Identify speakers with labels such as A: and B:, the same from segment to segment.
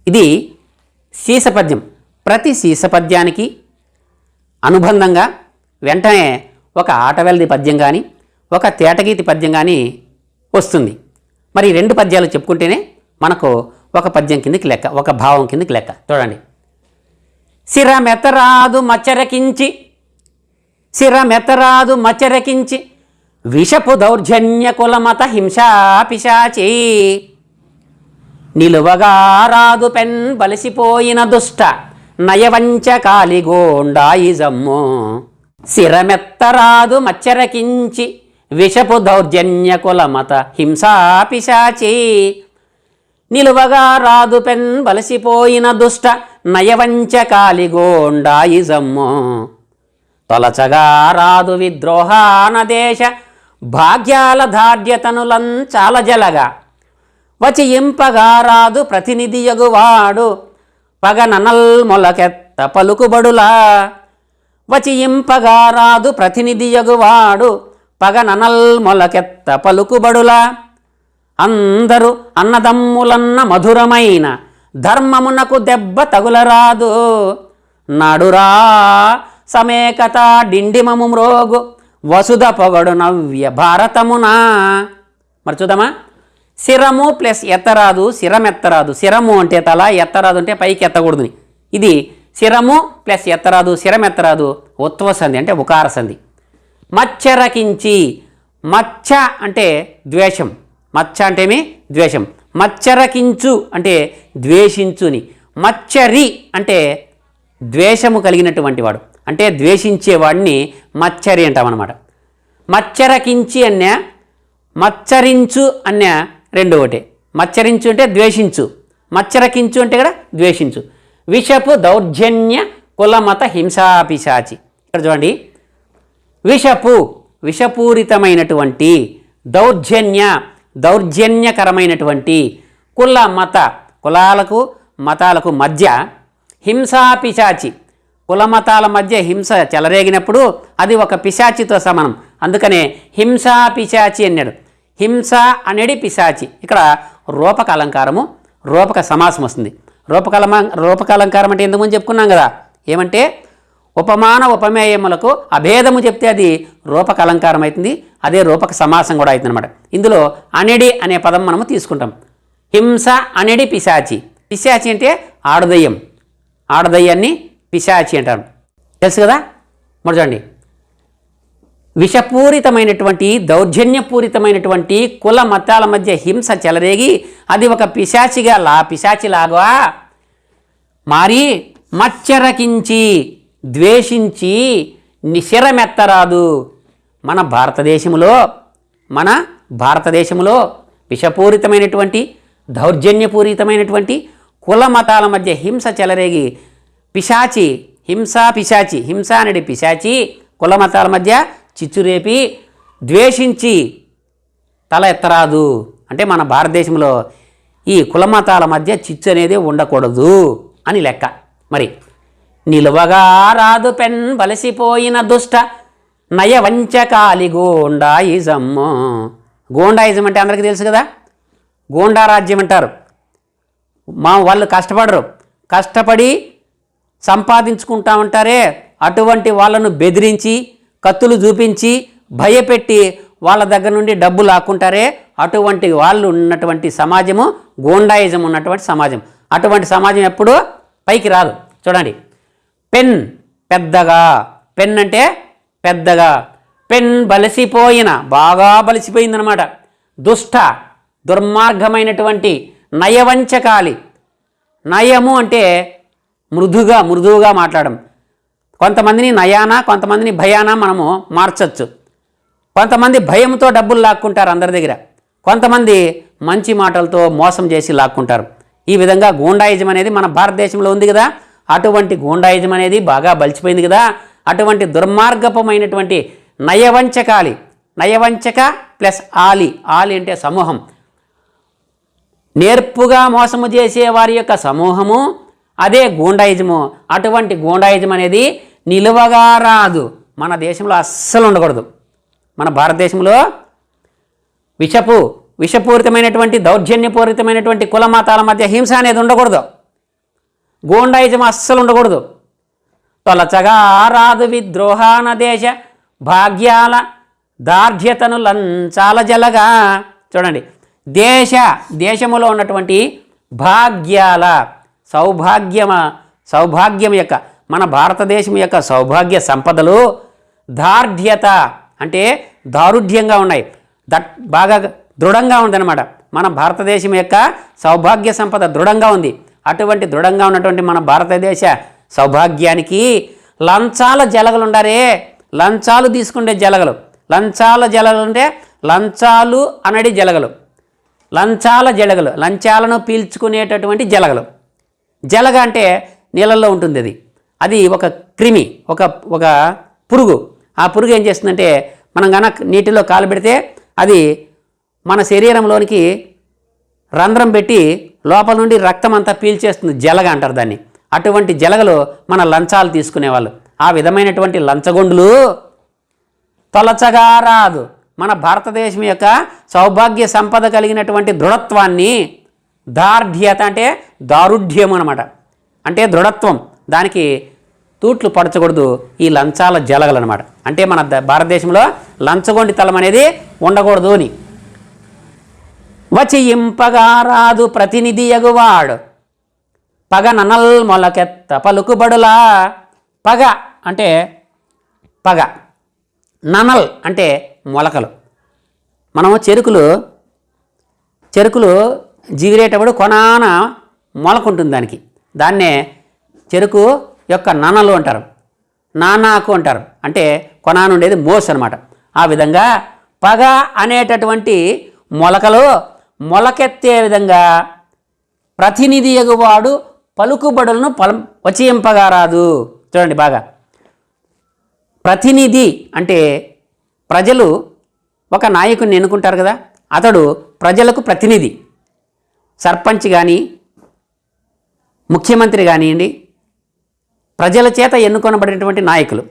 A: ఇది శీసపద్యం. ప్రతి శీసపద్యానికి అనుబంధంగా వెంటనే ఒక ఆటవెల్ది పద్యం కానీ ఒక తేటగీతి పద్యం కానీ వస్తుంది. మరి 2 పద్యాలు చెప్పుకుంటేనే మనకు ఒక పద్యం కిందకి లెక్క, ఒక భావం కిందకి లెక్క. చూడండి. శిరమెతరాదు మచ్చరకించి విషపు దౌర్జన్య కులమత హింసా పిశాచి నిలువగా రాదు పెన్ బలిసిపోయిన దుష్ట నయవంచ కాలిగోండాయిజమ్ము. శిరమెత్తరాదు మచ్చరకించి విషపు దౌర్జన్య కులమత హింసా పిశాచి నిలువగా రాదు పెన్ బలసిపోయిన దుష్ట నయవంచ కాలిగోండాయిజమ్ము. తొలచగా రాదు విద్రోహాన దేశ భాగ్యాల ధార్యతనులంచాల జలగా వచియింపగా రాదు ప్రతినిధియగువాడు పగననల్ మొలకెత్త పలుకుబడులా. వచియింపగా రాదు ప్రతినిధియగువాడు పగననల్ మొలకెత్త పలుకుబడులా. అందరూ అన్నదమ్ములన్న మధురమైన ధర్మమునకు దెబ్బ తగులరాదు. నాడురా సమేకత డిండిమము మ్రోగు వసుధ పొగడు నవ్య భారతమునా. మరి చూద్దామా. శిరము ప్లస్ ఎత్తరాదు, శిరమెత్తరాదు. శిరము అంటే తల, ఎత్తరాదు అంటే పైకి ఎత్తకూడదుని. ఇది శిరము ప్లస్ ఎత్తరాదు, శిరమెత్తరాదు ఉత్వ సంధి అంటే ఉకార సంధి. మచ్చరకించి, మచ్చ అంటే ద్వేషం, మచ్చ అంటేమి ద్వేషం. మచ్చరకించు అంటే ద్వేషించుని. మచ్చరి అంటే ద్వేషము కలిగినటువంటి వాడు, అంటే ద్వేషించేవాడిని మచ్చరి అంటామన్నమాట. మచ్చరకించి అన్న మచ్చరించు అన్న రెండు ఒకటే. మచ్చరించు అంటే ద్వేషించు, మచ్చరకించు అంటే కూడా ద్వేషించు. విషపు దౌర్జన్య కులమత హింసాపిశాచి. ఇక్కడ చూడండి. విషపు విషపూరితమైనటువంటి, దౌర్జన్యకరమైనటువంటి, కుల మత కులాలకు మతాలకు మధ్య హింసాపిశాచి, కులమతాల మధ్య హింస చెలరేగినప్పుడు అది ఒక పిశాచితో సమానం. అందుకనే హింసా పిశాచి అన్నాడు. హింస అనేది పిశాచి. ఇక్కడ రూపక అలంకారము, రూపక సమాసం వస్తుంది. రూపక అలంకారం అంటే ఎందుకు చెప్పుకున్నాం కదా. ఏమంటే ఉపమాన ఉపమేయములకు అభేదము చెప్తే అది రూపక అలంకారం అవుతుంది. అదే రూపక సమాసం కూడా అవుతుంది అనమాట. ఇందులో అనెడి అనే పదం మనము తీసుకుంటాం. హింస అనెడి పిశాచి. పిశాచి అంటే ఆడదయ్యం, ఆడదయ్యాన్ని పిశాచి అంటారు. తెలుసు కదా. మరి చూడండి. విషపూరితమైనటువంటి, దౌర్జన్యపూరితమైనటువంటి కుల మతాల మధ్య హింస చెలరేగి అది ఒక పిశాచిలాగా మారి మచ్చరకించి ద్వేషించి శిరమెత్తరాదు. మన భారతదేశంలో విషపూరితమైనటువంటి, దౌర్జన్యపూరితమైనటువంటి కుల మతాల మధ్య హింస చెలరేగి పిశాచి, హింస అనేది పిశాచి కుల మతాల మధ్య చిచ్చురేపి ద్వేషించి తల ఎత్తరాదు. అంటే మన భారతదేశంలో ఈ కుల మతాల మధ్య చిచ్చు అనేది ఉండకూడదు అని లెక్క. మరి నిలువగా రాదు పెన్ బలసిపోయిన దుష్ట నయవంచకాలి గోండాయిజమ్ము. గోండాయిజం అంటే అందరికీ తెలుసు కదా. గోండా రాజ్యం అంటారు. వాళ్ళు కష్టపడి సంపాదించుకుంటా ఉంటారే, అటువంటి వాళ్ళను బెదిరించి కత్తులు చూపించి భయపెట్టి వాళ్ళ దగ్గర నుండి డబ్బు లాక్కుంటారే, అటువంటి వాళ్ళు ఉన్నటువంటి సమాజము గోండాయిజం ఉన్నటువంటి సమాజం. అటువంటి సమాజం ఎప్పుడూ పైకి రాదు. చూడండి. పెన్ పెద్దగా, పెన్ అంటే పెద్దగా, పెన్ బలిసిపోయిన బాగా బలిసిపోయిందనమాట. దుర్మార్గమైనటువంటి, నయవంచకాలి. నయము అంటే మృదువుగా మాట్లాడడం. కొంతమందిని నయానా, కొంతమందిని భయానా మనము మార్చచ్చు. కొంతమంది భయంతో డబ్బులు లాక్కుంటారు అందరి దగ్గర, కొంతమంది మంచి మాటలతో మోసం చేసి లాక్కుంటారు. ఈ విధంగా గూండాయిజం అనేది మన భారతదేశంలో ఉంది కదా. అటువంటి గూండాయిజం అనేది బాగా బలిసిపోయింది కదా. అటువంటి దుర్మార్గపమైనటువంటి నయవంచకాలి, నయవంచక ప్లస్ ఆలి అంటే సమూహం, నేర్పుగా మోసము చేసే వారి యొక్క సమూహము, అదే గూండాయిజము. అటువంటి గూండాయిజం అనేది నిలువగా రాదు. మన దేశంలో అస్సలు ఉండకూడదు. మన భారతదేశంలో విషపూరితమైనటువంటి, దౌర్జన్యపూరితమైనటువంటి కుల మతాల మధ్య హింస అనేది ఉండకూడదు. గోండాయిజం అస్సలు ఉండకూడదు. తొలచగా రాదు విద్రోహాన దేశ భాగ్యాల దార్ఢ్యతను లంచాల జలగా. చూడండి, దేశములో ఉన్నటువంటి భాగ్యాల సౌభాగ్యం యొక్క మన భారతదేశం యొక్క సౌభాగ్య సంపదలు దార్ఢ్యత అంటే దారుఢ్యంగా ఉన్నాయి, బాగా దృఢంగా ఉందన్నమాట. మన భారతదేశం యొక్క సౌభాగ్య సంపద దృఢంగా ఉంది. అటువంటి దృఢంగా ఉన్నటువంటి మన భారతదేశ సౌభాగ్యానికి లంచాల జలగలు ఉండారే, లంచాలు తీసుకుంటే జలగలు, లంచాల జలగలు అంటే లంచాలు అనడి జలగలు, లంచాల జలగలు, లంచాలను పీల్చుకునేటటువంటి జలగలు. జలగ అంటే నీళ్ళల్లో ఉంటుంది, అది ఒక క్రిమి, ఒక పురుగు. ఆ పురుగు ఏం చేస్తుందంటే మనం కనుక నీటిలో కాలు పెడితే అది మన శరీరంలోనికి రంధ్రం పెట్టి లోపల నుండి రక్తం అంతా పీల్చేస్తుంది, జలగ అంటారు దాన్ని. అటువంటి జలగలు మన లంచాలు తీసుకునేవాళ్ళు. ఆ విధమైనటువంటి లంచగొండులు తొలచగా రాదు మన భారతదేశం యొక్క సౌభాగ్య సంపద కలిగినటువంటి దృఢత్వాన్ని, దార్ఢ్యత అంటే దారుఢ్యం అనమాట, అంటే దృఢత్వం, దానికి తూట్లు పడచకూడదు ఈ లంచాల జలగలు అనమాట. అంటే మన భారతదేశంలో లంచగొండి తలం అనేది ఉండకూడదు అని. వచియింపగా రాదు ప్రతినిధి ఎగువాడు పగ ననల్ మొలకెత్త పలుకుబడులా. పగ అంటే పగ, ననల్ అంటే మొలకలు. మనము చెరుకులు జిగిరేటప్పుడు కొనాన మొలక ఉంటుంది దానికి, దాన్నే చెరుకు యొక్క ననలు అంటారు, నానాకు అంటారు. అంటే కొనాను ఉండేది మోస్ అనమాట. ఆ విధంగా పగ అనేటటువంటి మొలకలు మొలకెత్తే విధంగా ప్రతినిధి ఎగువాడు పలుకుబడులను వచియింపగా రాదు. చూడండి బాగా, ప్రతినిధి అంటే ప్రజలు ఒక నాయకుడిని ఎన్నుకుంటారు కదా, అతడు ప్రజలకు ప్రతినిధి. సర్పంచ్ కానీ ముఖ్యమంత్రి కానివ్వండి, ప్రజల చేత ఎన్నుకొనబడినటువంటి నాయకులు,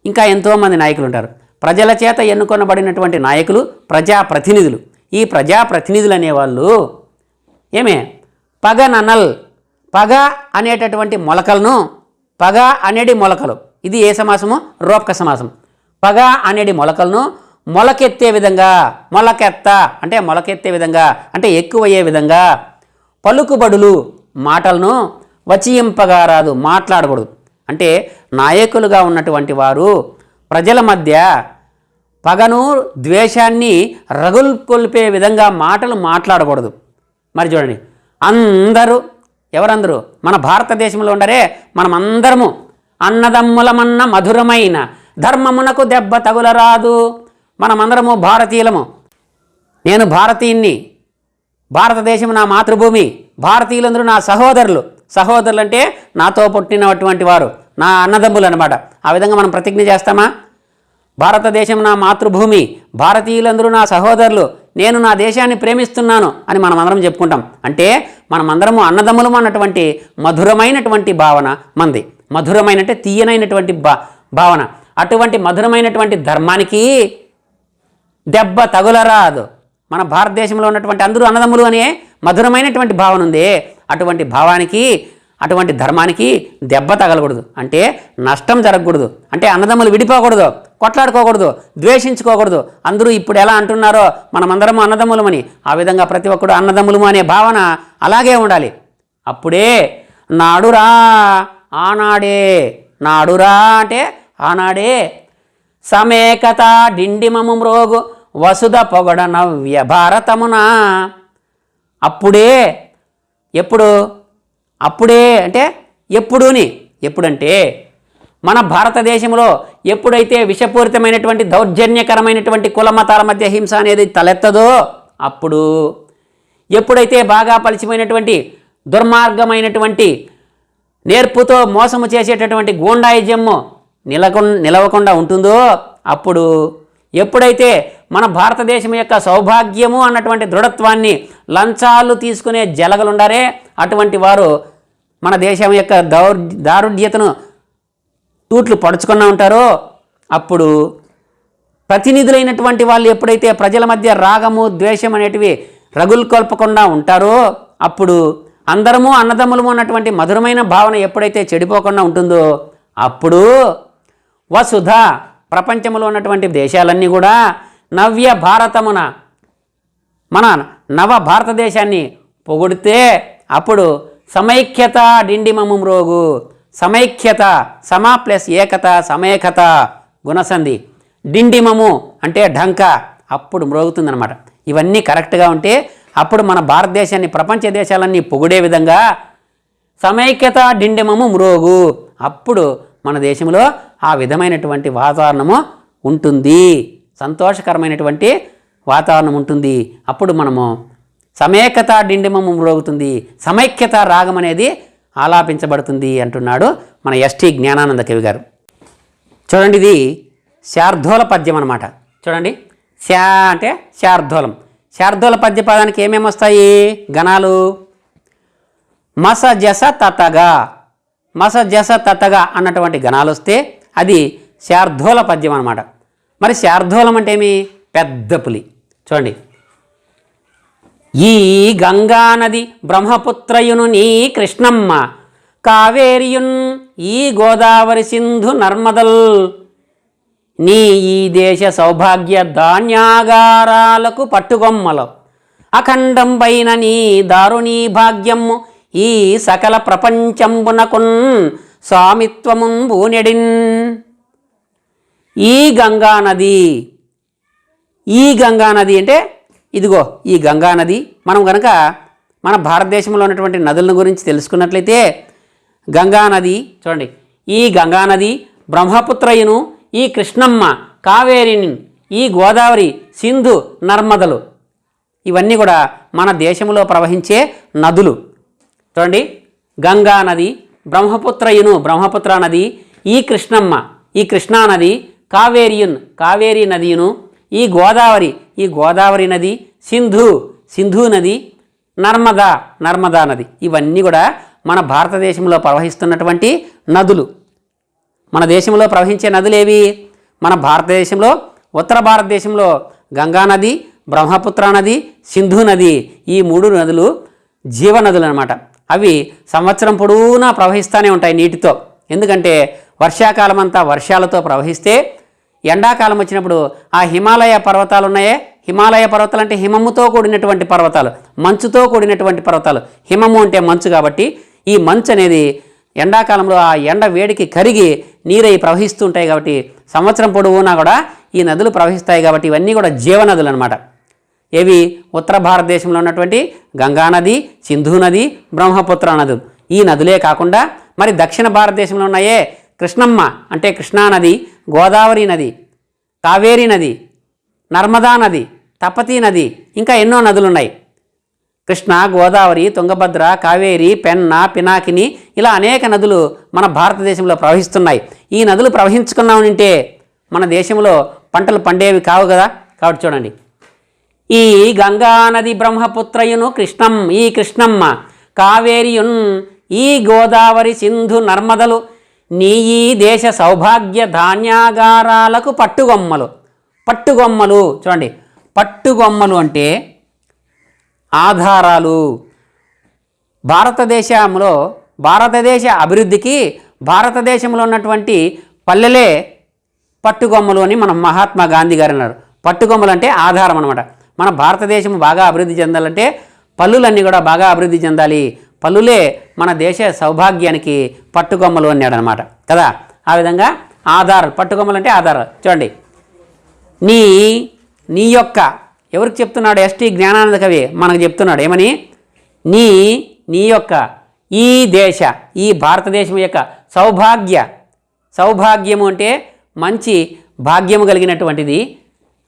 A: ఇంకా ఎంతోమంది నాయకులు ఉంటారు. ప్రజల చేత ఎన్నుకొనబడినటువంటి నాయకులు ప్రజాప్రతినిధులు. ఈ ప్రజాప్రతినిధులు అనేవాళ్ళు పగ ననల్, పగ అనేటటువంటి మొలకలను, పగ అనేది మొలకలు, ఇది ఏ సమాసము? రూపక సమాసం. పగ అనేది మొలకలను మొలకెత్తే విధంగా, మొలకెత్తే విధంగా అంటే ఎక్కువయ్యే విధంగా, పలుకుబడులు మాటలను వచియింపగా రాదు, మాట్లాడకూడదు. అంటే నాయకులుగా ఉన్నటువంటి వారు ప్రజల మధ్య పగను ద్వేషాన్ని రగుల్కొల్పే విధంగా మాటలు మాట్లాడకూడదు. మరి చూడండి, ఎవరందరూ మన భారతదేశంలో ఉండరే, మనమందరము అన్నదమ్ములమన్న మధురమైన ధర్మమునకు దెబ్బ తగులరాదు. మనమందరము భారతీయులము. నేను భారతీయుణ్ణి, భారతదేశం నా మాతృభూమి, భారతీయులందరూ నా సహోదరులు. సహోదరులు అంటే నాతో పుట్టినటువంటి వారు, నా అన్నదమ్ములు అనమాట. ఆ విధంగా మనం ప్రతిజ్ఞ చేస్తామా? భారతదేశం నా మాతృభూమి, భారతీయులందరూ నా సహోదరులు, నేను నా దేశాన్ని ప్రేమిస్తున్నాను అని మనం అందరం చెప్పుకుంటాం. అంటే మనమందరము అన్నదమ్ములము అన్నటువంటి మధురమైనటువంటి భావన మంది. మధురమైన అంటే తీయనైనటువంటి భావన. అటువంటి మధురమైనటువంటి ధర్మానికి దెబ్బ తగులరాదు. మన భారతదేశంలో ఉన్నటువంటి అందరూ అన్నదమ్ములు అనే మధురమైనటువంటి భావన ఉంది. అటువంటి భావానికి, అటువంటి ధర్మానికి దెబ్బ తగలకూడదు, అంటే నష్టం జరగకూడదు. అంటే అన్నదమ్ములు విడిపోకూడదు, కొట్లాడుకోకూడదు, ద్వేషించుకోకూడదు. అందరూ ఇప్పుడు ఎలా అంటున్నారో మనమందరము అన్నదమ్ములమని, ఆ విధంగా ప్రతి ఒక్కడు అన్నదమ్ములము అనే భావన అలాగే ఉండాలి. అప్పుడే నాడురా ఆనాడే, నాడురా అంటే ఆనాడే, సಮೇకత డిండిమము మ్రోగు వసుధ పొగడ నవ్య భారతమున. అప్పుడే, అప్పుడే అంటే ఎప్పుడంటే మన భారతదేశంలో ఎప్పుడైతే విషపూరితమైనటువంటి దౌర్జన్యకరమైనటువంటి కుల మతాల మధ్య హింస అనేది తలెత్తదో, అప్పుడు ఎప్పుడైతే బాగా పలిచిపోయినటువంటి దుర్మార్గమైనటువంటి నేర్పుతో మోసము చేసేటటువంటి గూండాయిజము నిలవకుండా ఉంటుందో, అప్పుడు ఎప్పుడైతే మన భారతదేశం యొక్క సౌభాగ్యము అన్నటువంటి దృఢత్వాన్ని లంచాలు తీసుకునే జలగలుండారే, అటువంటి వారు మన దేశం యొక్క దారుఢ్యతను తూట్లు పడుచుకున్నా ఉంటారో, అప్పుడు ప్రతినిధులైనటువంటి వాళ్ళు ఎప్పుడైతే ప్రజల మధ్య రాగము ద్వేషం అనేటివి రగుల్కొల్పకుండా ఉంటారో, అప్పుడు అందరము అన్నదమ్ములము అన్నటువంటి మధురమైన భావన ఎప్పుడైతే చెడిపోకుండా ఉంటుందో అప్పుడు వసుధ ప్రపంచంలో ఉన్నటువంటి దేశాలన్నీ కూడా నవ్య భారతమున మన నవ భారతదేశాన్ని పొగిడితే అప్పుడు సమైక్యత డిండిమము మ్రోగు. సమైక్యత సమా ప్లస్ ఏకత సమైకత గుణసంధి, డిండిమము అంటే ఢంక, అప్పుడు మ్రోగుతుందన్నమాట. ఇవన్నీ కరెక్ట్గా ఉంటే అప్పుడు మన భారతదేశాన్ని ప్రపంచ దేశాలన్నీ పొగిడే విధంగా సమైక్యత డిండిమము మ్రోగు, అప్పుడు మన దేశంలో ఆ విధమైనటువంటి వాతావరణము ఉంటుంది, సంతోషకరమైనటువంటి వాతావరణం ఉంటుంది. అప్పుడు మనము సమైక్యత డిండిమము మ్రోగుతుంది, సమైక్యత రాగం అనేది ఆలాపించబడుతుంది అంటున్నాడు మన ఎస్టీ జ్ఞానానంద కవి గారు. చూడండి, ఇది శార్దూల పద్యం అన్నమాట. చూడండి, శా అంటే శార్దూలం. శార్దూల పద్య పదానికి ఏమేమి వస్తాయి గణాలు? మస జస తతగా, మస జస తతగా అన్నటువంటి గణాలు వస్తే అది శార్దూల పద్యం అన్నమాట. మరి శార్దూలం అంటే ఏమి? పెద్ద పులి. చూడండి, ఈ గంగానది బ్రహ్మపుత్రయును నీ కృష్ణమ్మ కావేరియున్ ఈ గోదావరి సింధు నర్మదల్ నీ ఈ దేశ సౌభాగ్య ధాన్యాగారాలకు పట్టుగొమ్మలు అఖండం పైన నీ దారుణీ భాగ్యము ఈ సకల ప్రపంచంబునకున్ స్వామిత్వమున్ బూనెడిన్. ఈ గంగానది, ఈ గంగానది అంటే ఇదిగో ఈ గంగానది. మనం కనుక మన భారతదేశంలో ఉన్నటువంటి నదుల గురించి తెలుసుకున్నట్లయితే గంగానది చూడండి, ఈ గంగానది బ్రహ్మపుత్రయును ఈ కృష్ణమ్మ కావేరిని ఈ గోదావరి సింధు నర్మదలు ఇవన్నీ కూడా మన దేశంలో ప్రవహించే నదులు. చూడండి, గంగా నది, బ్రహ్మపుత్రయును బ్రహ్మపుత్ర నది, ఈ కృష్ణమ్మ ఈ కృష్ణానది, కావేరియున్ కావేరీ నదియును, ఈ గోదావరి ఈ గోదావరి నది, సింధు సింధు నది, నర్మదా నర్మదా నది. ఇవన్నీ కూడా మన భారతదేశంలో ప్రవహిస్తున్నటువంటి నదులు. మన దేశంలో ప్రవహించే నదులేవి? మన భారతదేశంలో ఉత్తర భారతదేశంలో గంగా నది, బ్రహ్మపుత్ర నది, సింధు నది, ఈ మూడు నదులు జీవనదులు అన్నమాట. అవి సంవత్సరం పొడవునా ప్రవహిస్తూనే ఉంటాయి నీటితో. ఎందుకంటే వర్షాకాలం అంతా వర్షాలతో ప్రవహిస్తే ఎండాకాలం వచ్చినప్పుడు ఆ హిమాలయ పర్వతాలు ఉన్నాయే, హిమాలయ పర్వతాలు అంటే హిమముతో కూడినటువంటి పర్వతాలు, మంచుతో కూడినటువంటి పర్వతాలు. హిమము అంటే మంచు కాబట్టి ఈ మంచు అనేది ఎండాకాలంలో ఆ ఎండ వేడికి కరిగి నీరై ప్రవహిస్తూ ఉంటాయి. కాబట్టి సంవత్సరం పొడవునా కూడా ఈ నదులు ప్రవహిస్తాయి. కాబట్టి ఇవన్నీ కూడా జీవనదులు అన్నమాట. ఏవి? ఉత్తర భారతదేశంలో ఉన్నటువంటి గంగానది, సింధు నది, బ్రహ్మపుత్ర నదులు. ఈ నదులే కాకుండా మరి దక్షిణ భారతదేశంలో ఉన్నాయే కృష్ణమ్మ అంటే కృష్ణానది, గోదావరి నది, కావేరీ నది, నర్మదా నది, తపతీ నది, ఇంకా ఎన్నో నదులు ఉన్నాయి. కృష్ణ, గోదావరి, తుంగభద్ర, కావేరి, పెన్న, పినాకిని, ఇలా అనేక నదులు మన భారతదేశంలో ప్రవహిస్తున్నాయి. ఈ నదులు ప్రవహించుకున్నామంటే మన దేశంలో పంటలు పండేవి కావు కదా. కాబట్టి చూడండి, ఈ గంగానది బ్రహ్మపుత్రయును కృష్ణం ఈ కృష్ణమ్మ కావేరియున్ ఈ గోదావరి సింధు నర్మదలు నీ ఈ దేశ సౌభాగ్య ధాన్యాగారాలకు పట్టుగొమ్మలు. పట్టుగొమ్మలు చూడండి, పట్టుగొమ్మలు అంటే ఆధారాలు. భారతదేశంలో భారతదేశ అభివృద్ధికి భారతదేశంలో ఉన్నటువంటి పల్లెలే పట్టుగొమ్మలు అని మనం మహాత్మా గాంధీ గారు అన్నారు. పట్టుగొమ్మలు అంటే ఆధారం అన్నమాట. మన భారతదేశం బాగా అభివృద్ధి చెందాలంటే పల్లులన్నీ కూడా బాగా అభివృద్ధి చెందాలి. పల్లులే మన దేశ సౌభాగ్యానికి పట్టుగొమ్మలు అన్నాడు అనమాట కదా. ఆ విధంగా ఆధారాలు, పట్టుగొమ్మలు అంటే ఆధారాలు. చూడండి, నీ యొక్క ఎవరికి చెప్తున్నాడు? ఎస్టీ జ్ఞానానంద కవి మనకు చెప్తున్నాడు. ఏమని? నీ యొక్క ఈ దేశ ఈ భారతదేశం యొక్క సౌభాగ్యము అంటే మంచి భాగ్యము కలిగినటువంటిది.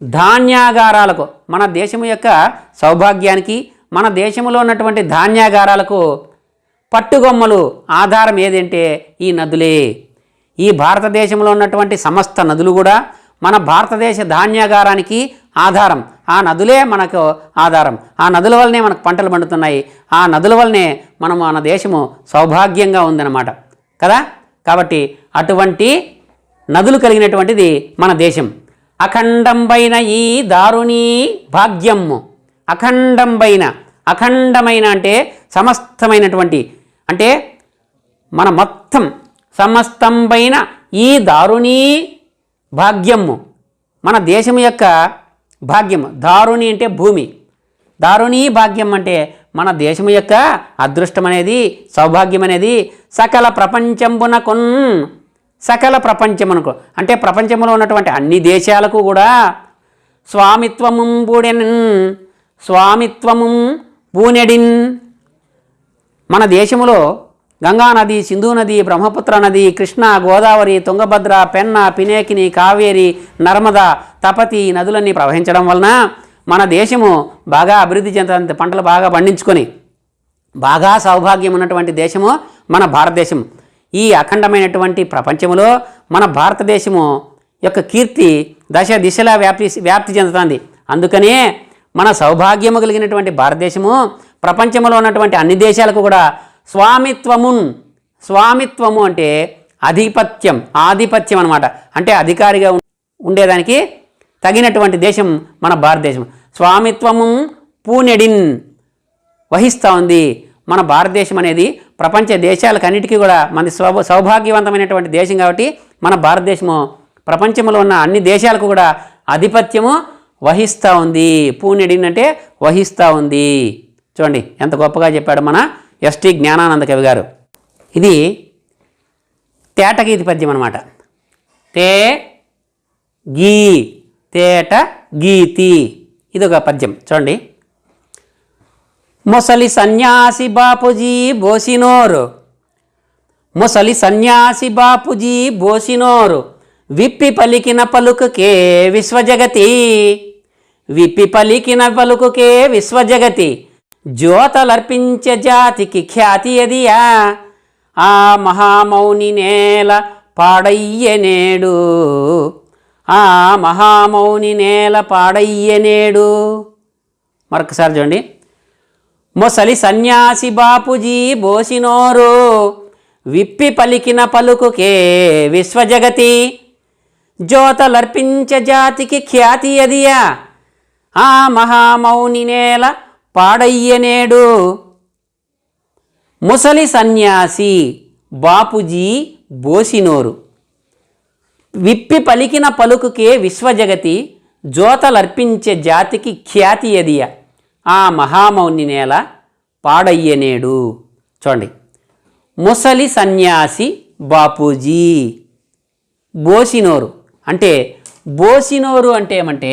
A: ధాన్యాగారాలకు మన దేశము యొక్క సౌభాగ్యానికి మన దేశంలో ఉన్నటువంటి ధాన్యాగారాలకు పట్టుగొమ్మలు ఆధారం ఏదంటే ఈ నదులే. ఈ భారతదేశంలో ఉన్నటువంటి సమస్త నదులు కూడా మన భారతదేశ ధాన్యాగారానికి ఆధారం. ఆ నదులే మనకు ఆధారం. ఆ నదుల వల్లనే మనకు పంటలు పండుతున్నాయి. ఆ నదుల వల్లనే మన దేశము సౌభాగ్యంగా ఉందన్నమాట కదా. కాబట్టి అటువంటి నదులు కలిగినటువంటిది మన దేశం. అఖండంబైన ఈ దారుణీ భాగ్యము, అఖండంబైన, అఖండమైన అంటే సమస్తమైనటువంటి అంటే మన మొత్తం సమస్తంపైన ఈ దారుణీ భాగ్యము మన దేశం యొక్క భాగ్యము. దారుణి అంటే భూమి, దారుణీ భాగ్యం అంటే మన దేశం యొక్క అదృష్టం అనేది, సౌభాగ్యం అనేది సకల ప్రపంచంబునకున్, సకల ప్రపంచమునకు అంటే ప్రపంచంలో ఉన్నటువంటి అన్ని దేశాలకు కూడా స్వామిత్వము బూడెన్, స్వామిత్వము బూనెడిన్. మన దేశంలో గంగా నది, సింధు నది, బ్రహ్మపుత్ర నది, కృష్ణ, గోదావరి, తుంగభద్ర, పెన్న, పినేకిని, కావేరి, నర్మద, తపతి నదులన్నీ ప్రవహించడం వలన మన దేశము బాగా అభివృద్ధి చెందుతుంది. పంటలు బాగా పండించుకొని బాగా సౌభాగ్యం ఉన్నటువంటి దేశము మన భారతదేశం. ఈ అఖండమైనటువంటి ప్రపంచంలో మన భారతదేశము యొక్క కీర్తి దశ దిశలా వ్యాప్తి చెందుతుంది. అందుకనే మన సౌభాగ్యము కలిగినటువంటి భారతదేశము ప్రపంచంలో ఉన్నటువంటి అన్ని దేశాలకు కూడా స్వామిత్వము అంటే ఆధిపత్యం అన్నమాట. అంటే అధికారిగా ఉండేదానికి తగినటువంటి దేశం మన భారతదేశం. స్వామిత్వము పూనెడిన్ వహిస్తూ ఉంది. మన భారతదేశం అనేది ప్రపంచ దేశాలకన్నిటికీ కూడా మన సౌభాగ్యవంతమైనటువంటి దేశం కాబట్టి మన భారతదేశము ప్రపంచంలో ఉన్న అన్ని దేశాలకు కూడా ఆధిపత్యము వహిస్తూ ఉంది. పూనెడిన్ అంటే వహిస్తూ ఉంది. చూడండి ఎంత గొప్పగా చెప్పాడు మన ఎస్టి జ్ఞానానంద కవి గారు. ఇది తేటగీతి పద్యం అన్నమాట. తేట గీతి ఇదొక పద్యం. చూడండి. ముసలి సన్యాసి బాపూజీ బోసినోరు, ముసలి సన్యాసి బాపూజీ బోసినోరు, విప్పి పలికిన పలుకుకే విశ్వజగతి, విప్పి పలికిన పలుకుకే విశ్వజగతి, జ్యోతలర్పించే జాతికి ఖ్యాతి ఎదియా, ఆ మహామౌని నేల పాడయ్యనేడు, ఆ మహామౌని నేల పాడయ్యనేడు. మరొకసారి చూడండి. ముసలి సన్యాసి బాపూజీ బోసినోరు, విప్పి పలికిన పలుకుకే విశ్వజగతి, జ్యోతలర్పించే జాతికి ఖ్యాతి అదియా, ఆ మహామౌని నేల పాడయ్యనేడు. ముసలి సన్యాసి బాపూజీ బోసినోరు, విప్పి పలికిన పలుకుకే విశ్వజగతి, జ్యోతలర్పించే జాతికి ఖ్యాతి ఎదియ, ఆ మహామౌని నేల పాడయ్యనేడు. చూడండి. ముసలి సన్యాసి బాపూజీ బోసినోరు అంటే బోసినోరు అంటే ఏమంటే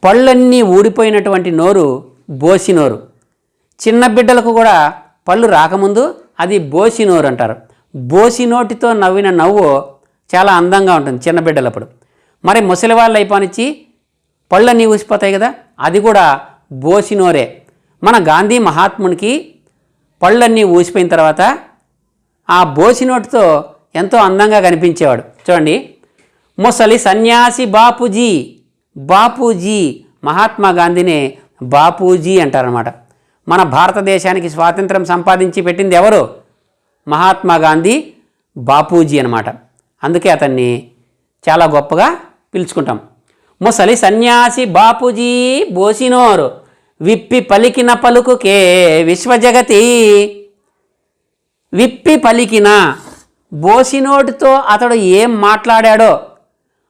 A: పళ్ళన్నీ ఊడిపోయినటువంటి నోరు బోసినోరు. చిన్న బిడ్డలకు కూడా పళ్ళు రాకముందు అది బోసినోరు అంటారు. బోసినోటితో నవ్విన నవ్వు చాలా అందంగా ఉంటుంది చిన్న బిడ్డలప్పుడు. మరి ముసలి వాళ్ళు అయిపోనిచ్చి పళ్ళన్నీ ఊసిపోతాయి కదా, అది కూడా బోసినోరే. మన గాంధీ మహాత్మునికి పళ్ళన్నీ ఊసిపోయిన తర్వాత ఆ బోసినోటితో ఎంతో అందంగా కనిపించేవాడు. చూడండి. ముసలి సన్యాసి బాపూజీ, బాపూజీ మహాత్మా గాంధీనే బాపూజీ అంటారనమాట. మన భారతదేశానికి స్వాతంత్రం సంపాదించి పెట్టింది ఎవరు? మహాత్మా గాంధీ బాపూజీ అనమాట. అందుకే అతన్ని చాలా గొప్పగా పిలుచుకుంటాం. ముసలి సన్యాసి బాపూజీ బోసినోరు, విప్పి పలికిన పలుకుకే విశ్వజగతి, విప్పి పలికిన బోసినోటితో అతడు ఏం మాట్లాడాడో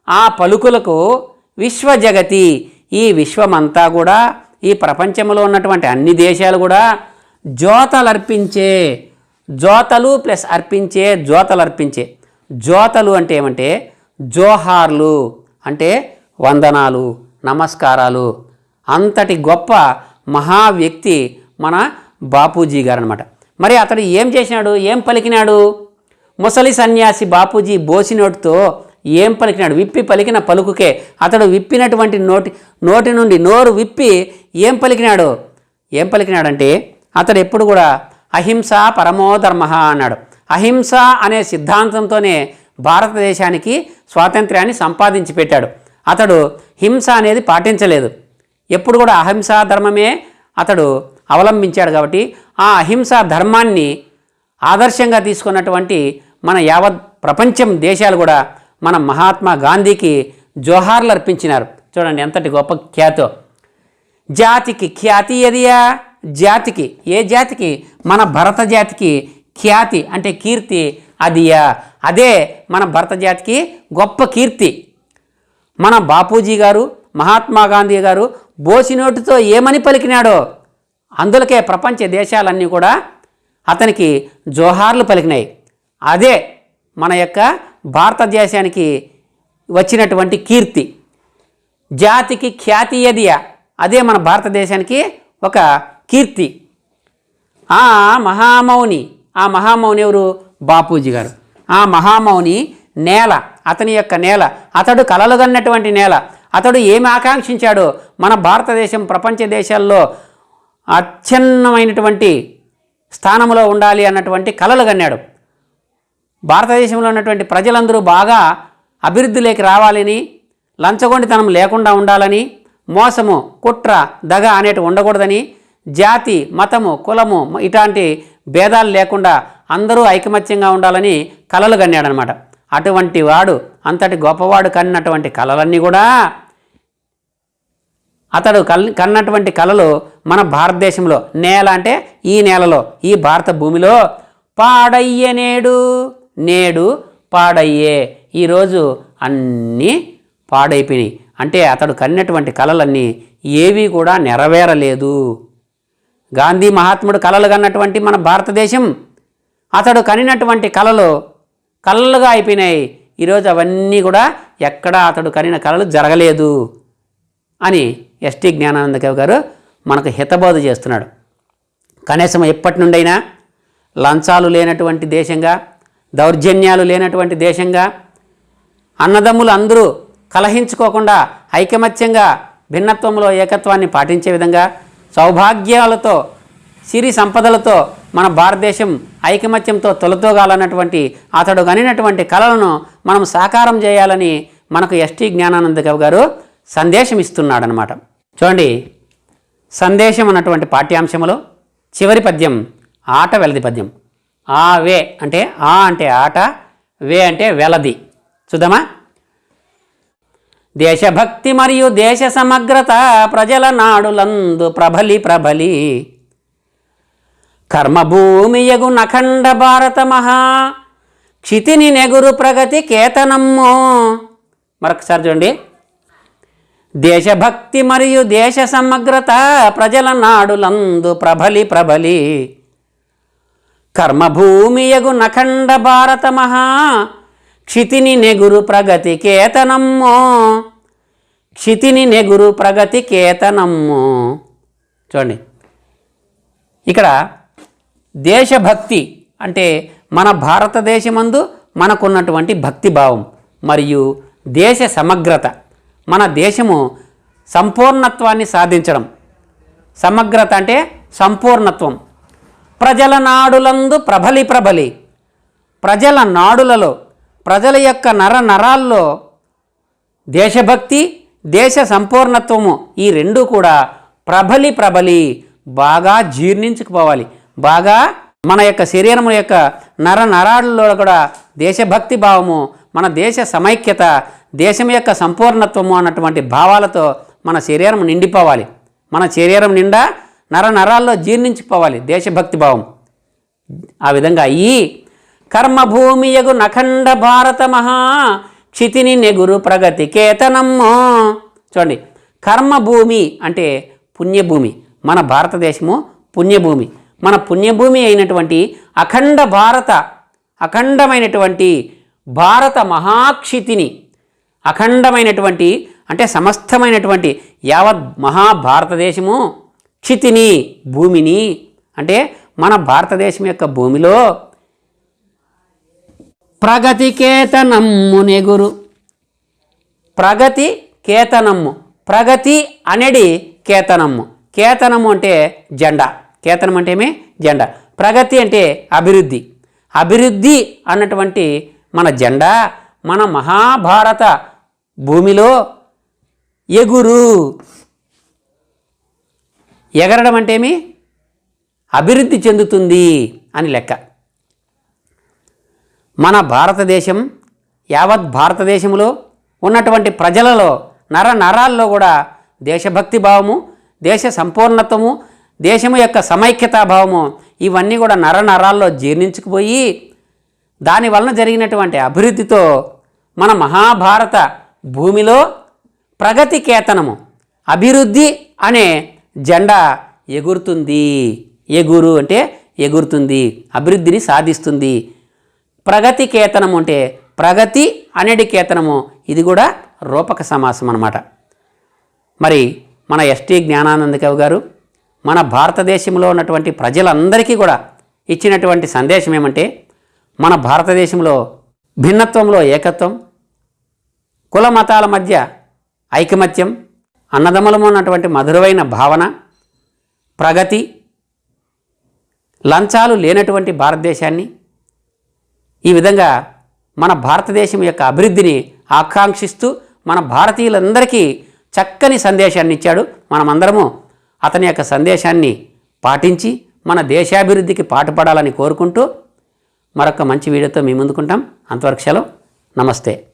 A: ఆ పలుకులకు విశ్వజగతి, ఈ విశ్వమంతా కూడా ఈ ప్రపంచంలో ఉన్నటువంటి అన్ని దేశాలు కూడా జ్యోతలర్పించే, జ్యోతలు ప్లస్ అర్పించే, జ్యోతలర్పించే. జ్యోతలు అంటే ఏమంటే జోహార్లు అంటే వందనాలు, నమస్కారాలు. అంతటి గొప్ప మహా వ్యక్తి మన బాపూజీ గారు అనమాట. మరి అతడు ఏం చేసినాడు, ఏం పలికినాడు? ముసలి సన్యాసి బాపూజీ బోసినోటితో ఏం పలికినాడు? విప్పి పలికిన పలుకుకే. అతడు విప్పినటువంటి నోటి నుండి నోరు విప్పి ఏం పలికినాడు? ఏం పలికినాడంటే అతడు ఎప్పుడు కూడా అహింస పరమోధర్మ అన్నాడు. అహింస అనే సిద్ధాంతంతోనే భారతదేశానికి స్వాతంత్ర్యాన్ని సంపాదించి పెట్టాడు. అతడు హింస అనేది పాటించలేదు. ఎప్పుడు కూడా అహింసా ధర్మమే అతడు అవలంబించాడు. కాబట్టి ఆ అహింసా ధర్మాన్ని ఆదర్శంగా తీసుకున్నటువంటి మన యావత్ ప్రపంచం దేశాలు కూడా మన మహాత్మా గాంధీకి జోహార్లు అర్పించినారు. చూడండి ఎంతటి గొప్ప ఖ్యాతో. జాతికి ఖ్యాతి ఎదియా జాతికి, ఏ జాతికి? మన భరత జాతికి ఖ్యాతి అంటే కీర్తి అదియా, అదే మన భరత జాతికి గొప్ప కీర్తి. మన బాపూజీ గారు, మహాత్మా గాంధీ గారు బోసినోటుతో ఏమని పలికినాడో అందులకే ప్రపంచ దేశాలన్నీ కూడా అతనికి జోహార్లు పలికినాయి. అదే మన యొక్క భారతదేశానికి వచ్చినటువంటి కీర్తి. జాతికి ఖ్యాతి ఎదియా, అదే మన భారతదేశానికి ఒక కీర్తి. ఆ మహామౌని ఎవరు? బాపూజీ గారు. ఆ మహామౌని నేల, అతని యొక్క నేల, అతడు కలలుగన్నటువంటి నేల. అతడు ఏమి ఆకాంక్షించాడో మన భారతదేశం ప్రపంచ దేశాల్లో అత్యున్నమైనటువంటి స్థానంలో ఉండాలి అన్నటువంటి కలలు కన్నాడు. భారతదేశంలో ఉన్నటువంటి ప్రజలందరూ బాగా అభివృద్ధిలోకి రావాలని, లంచగొండితనం లేకుండా ఉండాలని, మోసము, కుట్ర, దగ అనేటివి ఉండకూడదని, జాతి, మతము, కులము ఇట్లాంటి భేదాలు లేకుండా అందరూ ఐకమత్యంగా ఉండాలని కలలు కన్నాడనమాట. అటువంటి వాడు, అంతటి గొప్పవాడు కన్నటువంటి కలలన్నీ కూడా, అతడు కన్నటువంటి కలలు మన భారతదేశంలో, నేల అంటే ఈ నేలలో, ఈ భారత భూమిలో పాడయ్యే నేడు పాడయ్యే, ఈరోజు అన్నీ పాడైపోయినాయి. అంటే అతడు కన్నటువంటి కలలన్నీ ఏవి కూడా నెరవేరలేదు. గాంధీ మహాత్ముడు కలలు కన్నటువంటి మన భారతదేశం, అతడు కనినటువంటి కలలు కలలుగా అయిపోయినాయి. ఈరోజు అవన్నీ కూడా ఎక్కడా అతడు కనిన కలలు జరగలేదు అని ఎస్టీ జ్ఞానానంద కవి గారు మనకు హితబోధ చేస్తున్నాడు. కనీసం ఎప్పటి నుండైనా లంచాలు లేనటువంటి దేశంగా, దౌర్జన్యాలు లేనటువంటి దేశంగా, అన్నదమ్ములు అందరూ కలహించుకోకుండా ఐకమత్యంగా భిన్నత్వంలో ఏకత్వాన్ని పాటించే విధంగా, సౌభాగ్యాలతో, సిరి సంపదలతో మన భారతదేశం ఐకమత్యంతో తొలతోగాలన్నటువంటి అతడు కనినటువంటి కలలను మనం సాకారం చేయాలని మనకు ఎస్టీ జ్ఞానానంద కవి గారు సందేశం ఇస్తున్నాడనమాట. చూడండి, సందేశం అన్నటువంటి పాఠ్యాంశంలో చివరి పద్యం ఆట వెలది పద్యం. ఆ వే అంటే ఆ అంటే ఆట, వే అంటే వెలది. చూద్దామా? దేశభక్తి మరియు దేశ సమగ్రత ప్రజల నాడులందు ప్రబలి కర్మభూమియగు నఖండ భారత మహా క్షితిని నెగురు ప్రగతి కేతనమ్మో. మరొకసారి చూడండి. దేశభక్తి మరియు దేశ సమగ్రత ప్రజల నాడులందు ప్రబలి కర్మభూమియగు నఖండ భారత మహా క్షితిని నెగురు ప్రగతి కేతనమ్మో. క్షితిని నెగురు ప్రగతి కేతనమ్మో. చూడండి, ఇక్కడ దేశభక్తి అంటే మన భారతదేశమందు మనకున్నటువంటి భక్తిభావం, మరియు దేశ సమగ్రత, మన దేశము సంపూర్ణత్వాన్ని సాధించడం. సమగ్రత అంటే సంపూర్ణత్వం. ప్రజల నాడులందు ప్రబలి ప్రజల నాడులలో, ప్రజల యొక్క నరాల్లో దేశభక్తి, దేశ సంపూర్ణత్వము ఈ రెండు కూడా ప్రబలి బాగా జీర్ణించుకుపోవాలి. బాగా మన యొక్క శరీరం యొక్క నరాల్లో కూడా దేశభక్తి భావము, మన దేశ సమైక్యత, దేశం యొక్క సంపూర్ణత్వము అన్నటువంటి భావాలతో మన శరీరం నిండిపోవాలి. మన శరీరం నిండా నరాల్లో జీర్ణించిపోవాలి దేశభక్తి భావం. ఆ విధంగా ఈ కర్మభూమియగు నఖండ భారత మహా క్షితిని నెగురు ప్రగతి కేతనమ్మో. చూడండి, కర్మభూమి అంటే పుణ్యభూమి. మన భారతదేశము పుణ్యభూమి. మన పుణ్యభూమి అయినటువంటి అఖండమైనటువంటి భారత మహాక్షితిని, అఖండమైనటువంటి అంటే సమస్తమైనటువంటి యావత్ మహాభారతదేశము, క్షితిని భూమిని అంటే మన భారతదేశం యొక్క భూమిలో ప్రగతి కేతనమ్ము నెగురు. ప్రగతి కేతనమ్ము, ప్రగతి అనేది కేతనమ్ము. కేతనము అంటే జెండా, కేతనం అంటే ఏమి? జెండా. ప్రగతి అంటే అభివృద్ధి. అభివృద్ధి అన్నటువంటి మన జెండా మన మహాభారత భూమిలో ఎగురు. ఎగరడం అంటే ఏమి? అభివృద్ధి చెందుతుంది అని లెక్క. మన భారతదేశం, యావత్ భారతదేశంలో ఉన్నటువంటి ప్రజలలో నరాల్లో కూడా దేశభక్తి భావము, దేశ సంపూర్ణత్వము, దేశము యొక్క సమైక్యతాభావము ఇవన్నీ కూడా నరాల్లో జీర్ణించుకుపోయి దాని వలన జరిగినటువంటి అభివృద్ధితో మన మహాభారత భూమిలో ప్రగతి కేతనము అభివృద్ధి అనే జెండా ఎగురుతుంది. ఎగురు అంటే ఎగురుతుంది, అభివృద్ధిని సాధిస్తుంది. ప్రగతి కేతనము అంటే ప్రగతి అనేది కేతనము, ఇది కూడా రూపక సమాసం అన్నమాట. మరి మన ఎస్టీ జ్ఞానానంద కవి గారు మన భారతదేశంలో ఉన్నటువంటి ప్రజలందరికీ కూడా ఇచ్చినటువంటి సందేశం ఏమంటే, మన భారతదేశంలో భిన్నత్వంలో ఏకత్వం, కుల మతాల మధ్య ఐకమత్యం, అన్నదమ్ములము ఉన్నటువంటి మధురమైన భావన, ప్రగతి, లంచాలు లేనటువంటి భారతదేశాన్ని, ఈ విధంగా మన భారతదేశం యొక్క అభివృద్ధిని ఆకాంక్షిస్తూ మన భారతీయులందరికీ చక్కని సందేశాన్ని ఇచ్చాడు. మనమందరము అతని యొక్క సందేశాన్ని పాటించి మన దేశాభివృద్ధికి పాటుపడాలని కోరుకుంటూ మరొక మంచి వీడియోతో మీ ముందుకుంటాం. అంతవరకు సెలవు. నమస్తే.